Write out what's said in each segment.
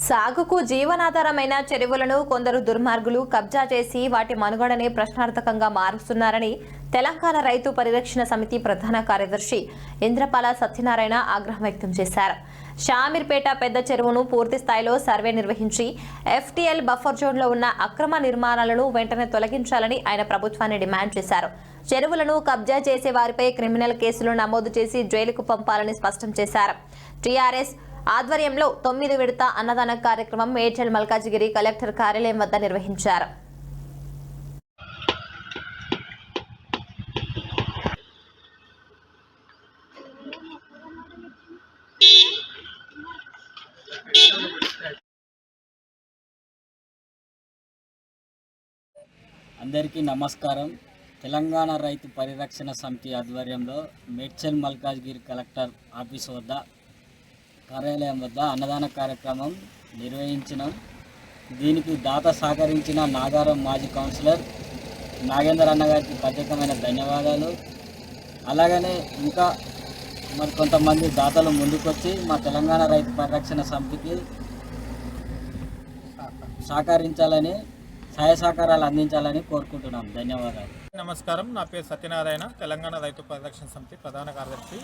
సాగుకు జీవనాధారమైన చెరువులను కొందరు దుర్మార్గులు కబ్జా చేసి వాటి మనుగడనే ప్రశ్నార్థకంగా మారుస్తున్నారని తెలంగాణ రైతు పరిరక్షణ సమితి ప్రధాన కార్యదర్శి ఇంద్రపాల సత్యనారాయణ ఆగ్రహం వ్యక్తం చేశారు. షామీర్పేట పెద్ద చెరువును పూర్తి స్థాయిలో సర్వే నిర్వహించి ఎఫ్టీఎల్ బఫర్ జోన్లో ఉన్న అక్రమ నిర్మాణాలను వెంటనే తొలగించాలని ఆయన ప్రభుత్వాన్ని డిమాండ్ చేశారు. చెరువులను కబ్జా చేసే వారిపై క్రిమినల్ కేసులు నమోదు చేసి జైలుకు పంపాలని స్పష్టం చేశారు. టీఆర్ఎస్ ఆధ్వర్యంలో 9 విడత అన్నదాన కార్యక్రమం మేడ్చల్ మల్కాజిగిరి కలెక్టర్ కార్యాలయం వద్ద నిర్వహించారు. అందరికీ నమస్కారం. తెలంగాణ రైతు పరిరక్షణ సమితి ఆధ్వర్యంలో మేడ్చల్ మల్కాజ్గిరి కలెక్టర్ ఆఫీస్ వద్ద కార్యాలయం వద్ద అన్నదాన కార్యక్రమం నిర్వహించినాం. దీనికి దాత సహకరించిన నాగారం మాజీ కౌన్సిలర్ నాగేందర్ అన్న గారికి ప్రత్యేకమైన ధన్యవాదాలు. అలాగనే ఇంకా మరి కొంతమంది దాతలు ముందుకొచ్చి మా తెలంగాణ రైతు పరిరక్షణ సమితికి సహకరించాలని సహాయ సహకారాలు అందించాలని కోరుకుంటున్నాం. ధన్యవాదాలు. నమస్కారం. నా పేరు సత్యనారాయణ, తెలంగాణ రైతు పరిరక్షణ సమితి ప్రధాన కార్యదర్శి.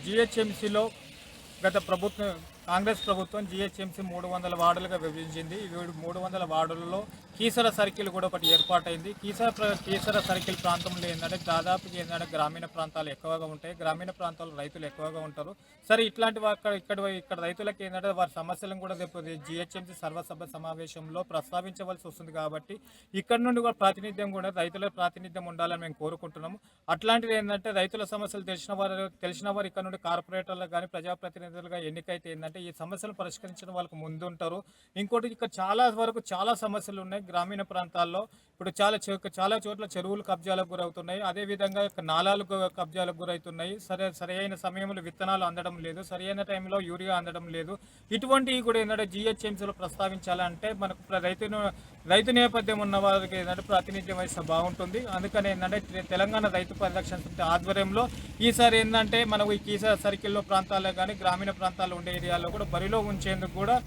జిహెచ్ఎంసీలో గత ప్రభుత్వం కాంగ్రెస్ ప్రభుత్వం జిహెచ్ఎంసీ 300 వార్డులుగా విభజించింది. ఈ 300 వార్డులలో కీసర సర్కిల్ కూడా ఒకటి ఏర్పాటైంది. కీసర సర్కిల్ ప్రాంతంలో ఏంటంటే దాదాపుగా ఏంటంటే గ్రామీణ ప్రాంతాలు ఎక్కువగా ఉంటాయి. గ్రామీణ ప్రాంతాల్లో రైతులు ఎక్కువగా ఉంటారు. సరే, ఇట్లాంటి ఇక్కడ రైతులకు ఏంటంటే వారి సమస్యలను కూడా జిహెచ్ఎంసీ సర్వసభ సమావేశంలో ప్రస్తావించవలసి వస్తుంది. కాబట్టి ఇక్కడ నుండి కూడా ప్రాతినిధ్యం కూడా రైతుల ప్రాతినిధ్యం ఉండాలని మేము కోరుకుంటున్నాము. అట్లాంటిది ఏంటంటే రైతుల సమస్యలు తెలిసిన వారు ఇక్కడ నుండి కార్పొరేటర్లకు కానీ ప్రజాప్రతినిధులుగా ఎన్నికైతే ఏంటంటే ఈ సమస్యలు పరిష్కరించడం వాళ్ళకు ముందుంటారు. ఇంకోటి ఇక్కడ చాలా సమస్యలు ఉన్నాయి గ్రామీణ ప్రాంతాల్లో. ఇప్పుడు చాలా చోట్ల చెరువులు కబ్జాలకు గురవుతున్నాయి. అదేవిధంగా నాలాలు కబ్జాలకు గురవుతున్నాయి. సరైన సమయంలో విత్తనాలు అందడం లేదు, సరైన టైంలో యూరియా అందడం లేదు. ఇటువంటివి కూడా ఏంటంటే జిహెచ్ఎంసీలో ప్రస్తావించాలంటే మనకు రైతు నేపథ్యం ఉన్న వారికి ఏంటంటే ప్రాతినిధ్యం వహిస్తే బాగుంటుంది. అందుకని ఏంటంటే తెలంగాణ రైతు పరిరక్షణ సమితి ఆధ్వర్యంలో ఈసారి ఏంటంటే మనకు ఈ కీసర సర్కిల్లో ప్రాంతాల్లో కానీ గ్రామీణ ప్రాంతాల్లో ఉండే ఏరియాల్లో కూడా బరిలో ఉంచేందుకు కూడా